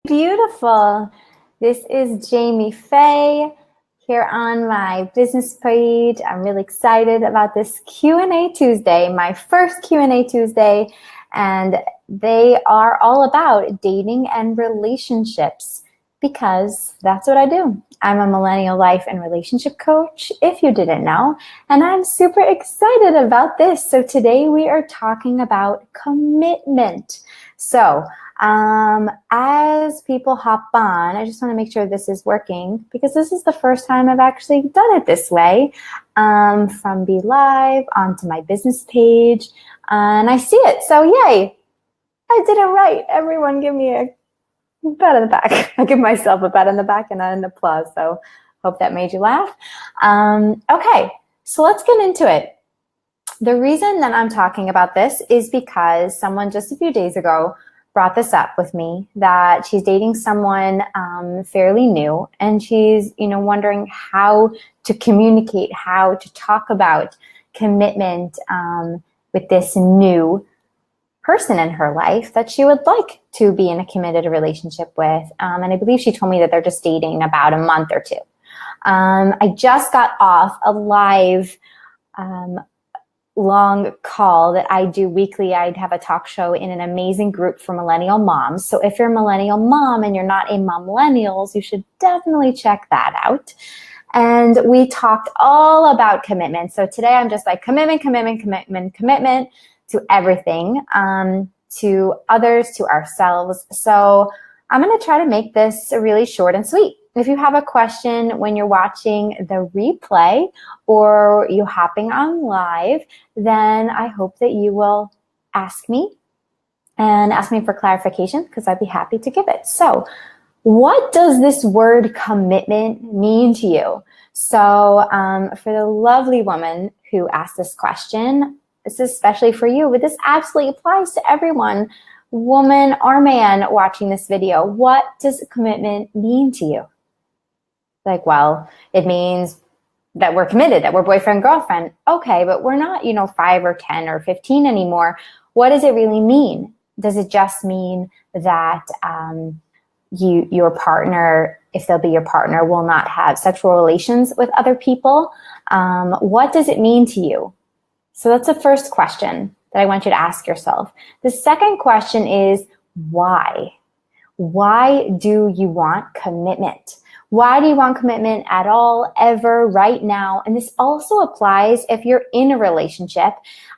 Beautiful. This is Jamie Faye here on my business page. I'm really excited about this Q&A Tuesday, my first Q&A Tuesday, and they are all about dating and relationships because that's what I do. I'm a millennial life and relationship coach, if you didn't know, and I'm super excited about this. So today we are talking about commitment. So as people hop on, I just want to make sure this is working because this is the first time I've actually done it this way, from Be Live onto my business page, and I see it. So yay, I did it right. Everyone give me a pat on the back. I give myself a pat on the back and an applause. So hope that made you laugh. Okay, so let's get into it. The reason that I'm talking about this is because someone just a few days ago brought this up with me, that she's dating someone fairly new, and she's wondering how to communicate, how to talk about commitment with this new person in her life that she would like to be in a committed relationship with. And I believe she told me that they're just dating about a month or two. I just got off a live long call that I do weekly. I'd have a talk show in an amazing group for millennial moms. So if you're a millennial mom and you're not a Momlennials, you should definitely check that out. And we talked all about commitment. So today I'm just like commitment to everything, to others, to ourselves. So I'm going to try to make this really short and sweet. If you have a question when you're watching the replay or you're hopping on live, then I hope that you will ask me for clarification because I'd be happy to give it. So what does this word commitment mean to you? So for the lovely woman who asked this question, this is especially for you, but this absolutely applies to everyone, woman or man watching this video. What does commitment mean to you? Like, well, it means that we're committed, that we're boyfriend, girlfriend. Okay, but we're not, 5 or 10 or 15 anymore. What does it really mean? Does it just mean that your partner, if they'll be your partner, will not have sexual relations with other people? What does it mean to you? So that's the first question that I want you to ask yourself. The second question is why? Why do you want commitment? Why do you want commitment at all, ever, right now? And this also applies if you're in a relationship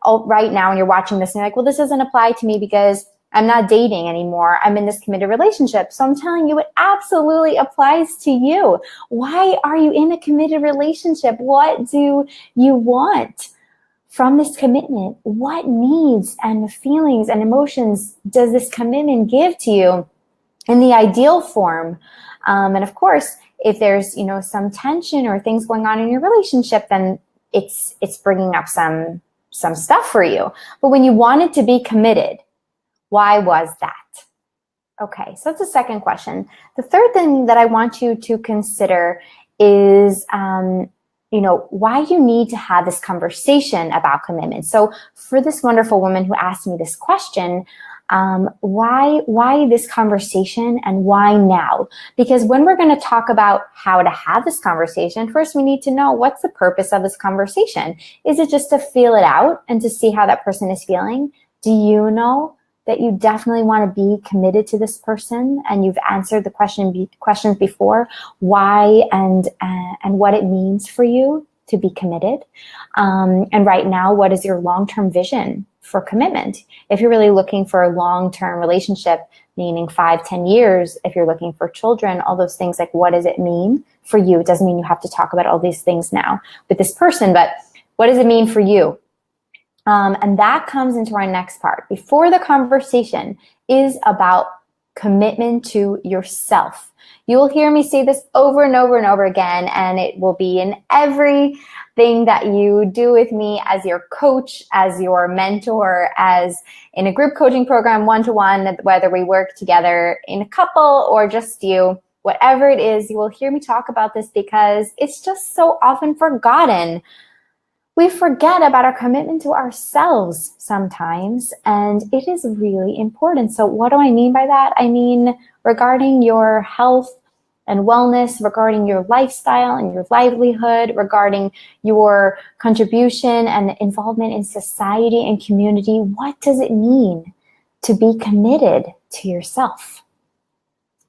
right now and you're watching this and you're like, well, this doesn't apply to me because I'm not dating anymore. I'm in this committed relationship. So I'm telling you, it absolutely applies to you. Why are you in a committed relationship? What do you want from this commitment? What needs and feelings and emotions does this commitment give to you in the ideal form? And of course, if there's, some tension or things going on in your relationship, then it's bringing up some stuff for you. But when you wanted to be committed, why was that? Okay, so that's the second question. The third thing that I want you to consider is, why you need to have this conversation about commitment. So for this wonderful woman who asked me this question, why this conversation and why now? Because when we're going to talk about how to have this conversation, first we need to know what's the purpose of this conversation. Is it just to feel it out and to see how that person is feeling? Do you know that you definitely want to be committed to this person and you've answered the questions before, why and what it means for you to be committed? And right now, what is your long-term vision for commitment? If you're really looking for a long-term relationship, meaning 5-10 years, if you're looking for children, all those things, like what does it mean for you? It doesn't mean you have to talk about all these things now with this person, but what does it mean for you? And that comes into our next part. Before the conversation is about commitment to yourself. You will hear me say this over and over and over again, and it will be in everything that you do with me as your coach, as your mentor, as in a group coaching program, one-to-one, whether we work together in a couple or just you, whatever it is, you will hear me talk about this because it's just so often forgotten. We forget about our commitment to ourselves sometimes, and it is really important. So what do I mean by that? I mean, regarding your health and wellness, regarding your lifestyle and your livelihood, regarding your contribution and involvement in society and community. What does it mean to be committed to yourself?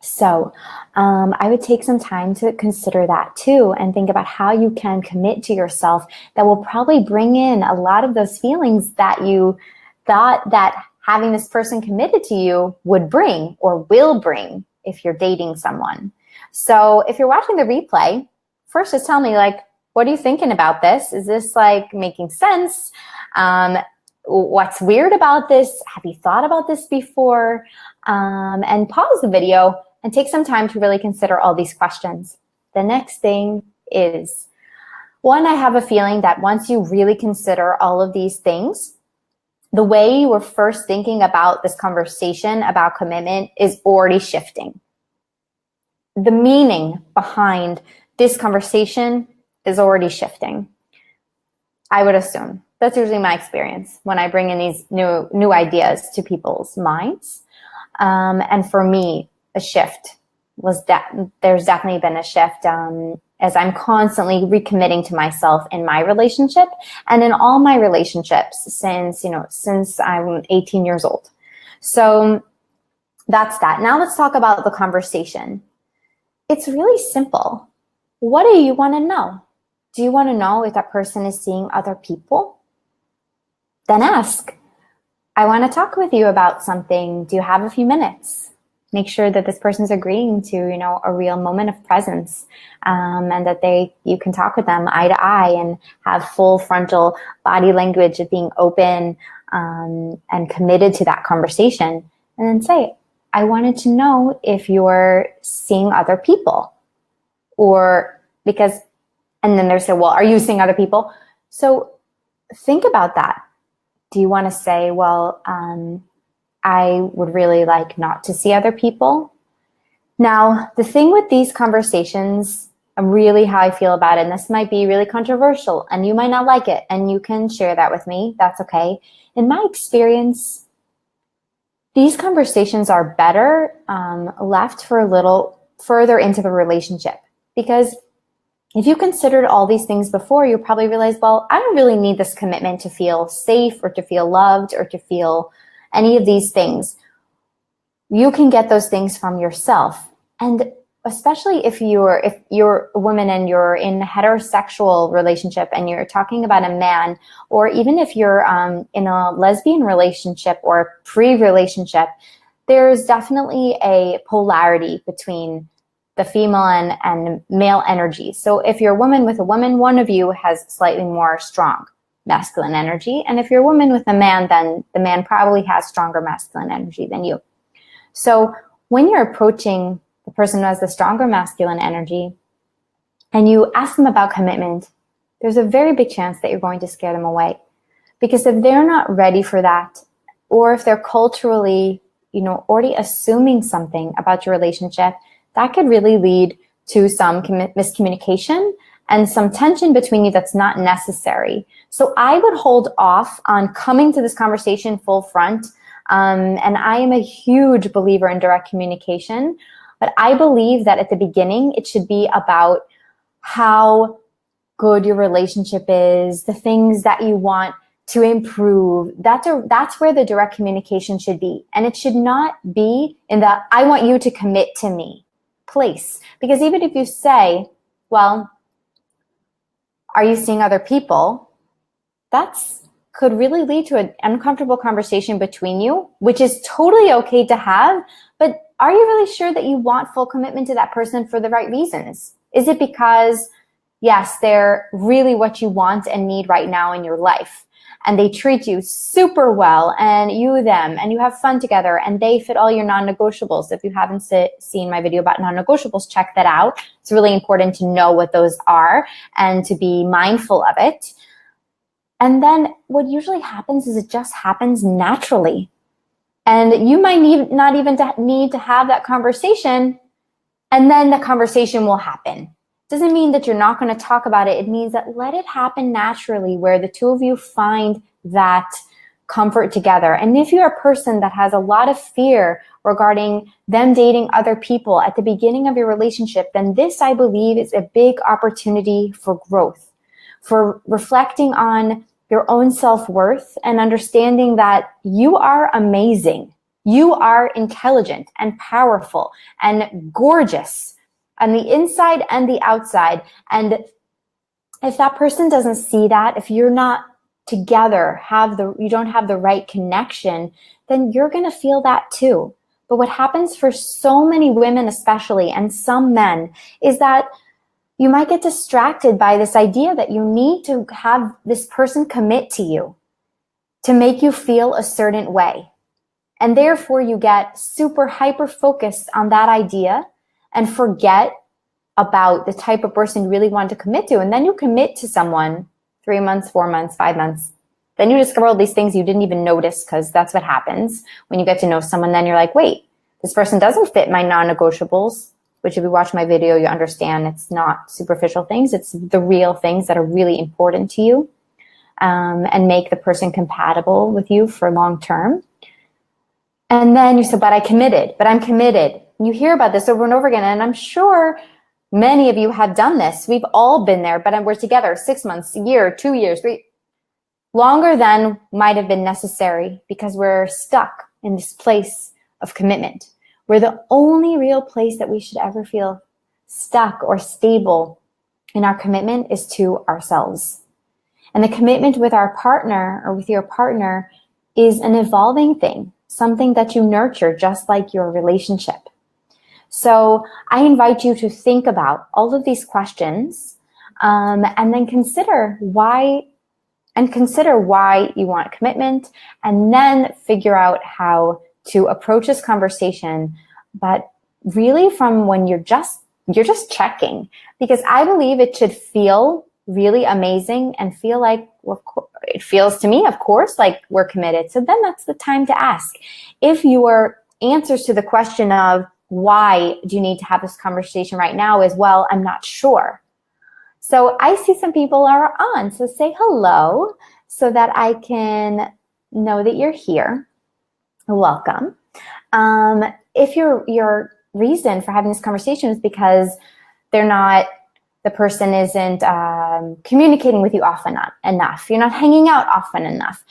So I would take some time to consider that too, and think about how you can commit to yourself that will probably bring in a lot of those feelings that you thought that having this person committed to you would bring or will bring if you're dating someone. So if you're watching the replay, first just tell me, like, what are you thinking about this? Is this like making sense? What's weird about this? Have you thought about this before? And pause the video and take some time to really consider all these questions. The next thing is, one, I have a feeling that once you really consider all of these things, the way you were first thinking about this conversation about commitment is already shifting. The meaning behind this conversation is already shifting, I would assume. That's usually my experience when I bring in these new ideas to people's minds. And for me, a shift was that there's definitely been a shift as I'm constantly recommitting to myself in my relationship and in all my relationships since I'm 18 years old. So that's that. Now let's talk about the conversation. It's really simple. What do you want to know? Do you want to know if that person is seeing other people? Then ask, I want to talk with you about something. Do you have a few minutes? Make sure that this person's agreeing to, a real moment of presence, and that you can talk with them eye to eye and have full frontal body language of being open and committed to that conversation. And then say, I wanted to know if you're seeing other people, and then they say, well, are you seeing other people? So think about that. Do you want to say, well, I would really like not to see other people? Now, the thing with these conversations, really how I feel about it, and this might be really controversial, and you might not like it, and you can share that with me. That's okay. In my experience, these conversations are better left for a little further into the relationship, because if you considered all these things before, you probably realize, well, I don't really need this commitment to feel safe or to feel loved or to feel any of these things. You can get those things from yourself. And especially if you're a woman and you're in a heterosexual relationship and you're talking about a man, or even if you're in a lesbian relationship or pre-relationship, there's definitely a polarity between the female and male energy. So if you're a woman with a woman, one of you has slightly more strong masculine energy. And if you're a woman with a man, then the man probably has stronger masculine energy than you. So when you're approaching the person who has the stronger masculine energy and you ask them about commitment, there's a very big chance that you're going to scare them away. Because if they're not ready for that, or if they're culturally, already assuming something about your relationship, that could really lead to some miscommunication and some tension between you that's not necessary. So I would hold off on coming to this conversation full front. And I am a huge believer in direct communication, but I believe that at the beginning, it should be about how good your relationship is, the things that you want to improve. That's where the direct communication should be. And it should not be in the, I want you to commit to me place. Because even if you say, well, are you seeing other people? That's could really lead to an uncomfortable conversation between you, which is totally okay to have. But are you really sure that you want full commitment to that person for the right reasons? Is it because, yes, they're really what you want and need right now in your life, and they treat you super well, and you them, and you have fun together, and they fit all your non-negotiables? If you haven't seen my video about non-negotiables, check that out. It's really important to know what those are and to be mindful of it. And then what usually happens is it just happens naturally. And you might not even need to have that conversation, and then the conversation will happen. Doesn't mean that you're not going to talk about it. It means that let it happen naturally, where the two of you find that comfort together. And if you're a person that has a lot of fear regarding them dating other people at the beginning of your relationship, then this, I believe, is a big opportunity for growth, for reflecting on your own self-worth and understanding that you are amazing. You are intelligent and powerful and gorgeous on the inside and the outside. And if that person doesn't see that, if you're not together, you don't have the right connection, then you're going to feel that too. But what happens for so many women especially, and some men, is that you might get distracted by this idea that you need to have this person commit to you to make you feel a certain way. And therefore you get super hyper focused on that idea and forget about the type of person you really want to commit to. And then you commit to someone 3 months, 4 months, 5 months. Then you discover all these things you didn't even notice, because that's what happens when you get to know someone. Then you're like, wait, this person doesn't fit my non-negotiables, which if you watch my video, you understand it's not superficial things. It's the real things that are really important to you, and make the person compatible with you for long term. And then you say, but I'm committed. You hear about this over and over again. And I'm sure many of you have done this. We've all been there, but we're together 6 months, a year, 2 years, 3, longer than might have been necessary, because we're stuck in this place of commitment. We're the only real place that we should ever feel stuck or stable in our commitment is to ourselves. And the commitment with our partner or with your partner is an evolving thing, something that you nurture just like your relationship. So I invite you to think about all of these questions, and then consider why you want commitment, and then figure out how to approach this conversation, but really from when you're just checking, because I believe it should feel really amazing and feel like, well, it feels to me, of course, like we're committed. So then that's the time to ask. If your answers to the question of why do you need to have this conversation right now is, well, I'm not sure. So I see some people are on, so say hello so that I can know that you're here. Welcome. If your reason for having this conversation is because the person isn't communicating with you often enough, you're not hanging out often enough,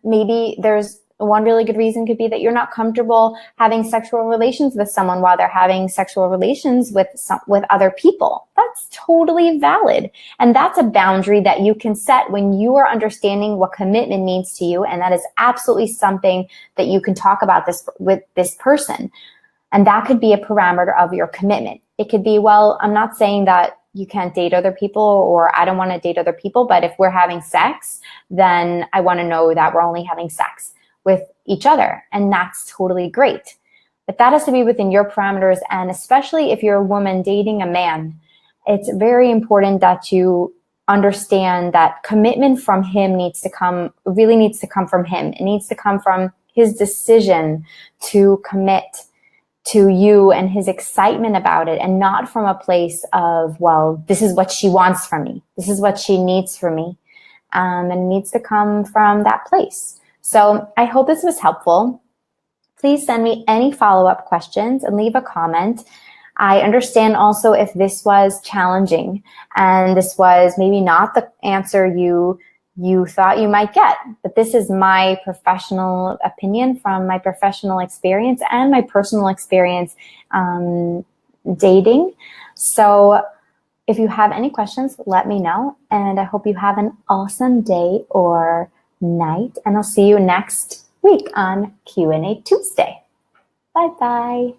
maybe there's one really good reason could be that you're not comfortable having sexual relations with someone while they're having sexual relations with other people. That's totally valid. And that's a boundary that you can set when you are understanding what commitment means to you. And that is absolutely something that you can talk about with this person. And that could be a parameter of your commitment. It could be, well, I'm not saying that you can't date other people, or I don't want to date other people, but if we're having sex, then I want to know that we're only having sex with each other, and that's totally great. But that has to be within your parameters, and especially if you're a woman dating a man, it's very important that you understand that commitment from him really needs to come from him. It needs to come from his decision to commit to you and his excitement about it, and not from a place of, well, this is what she wants from me. This is what she needs from me. And it needs to come from that place. So I hope this was helpful. Please send me any follow-up questions and leave a comment. I understand also if this was challenging and this was maybe not the answer you thought you might get, but this is my professional opinion from my professional experience and my personal experience dating. So if you have any questions, let me know, and I hope you have an awesome day or night, and I'll see you next week on Q&A Tuesday. Bye-bye.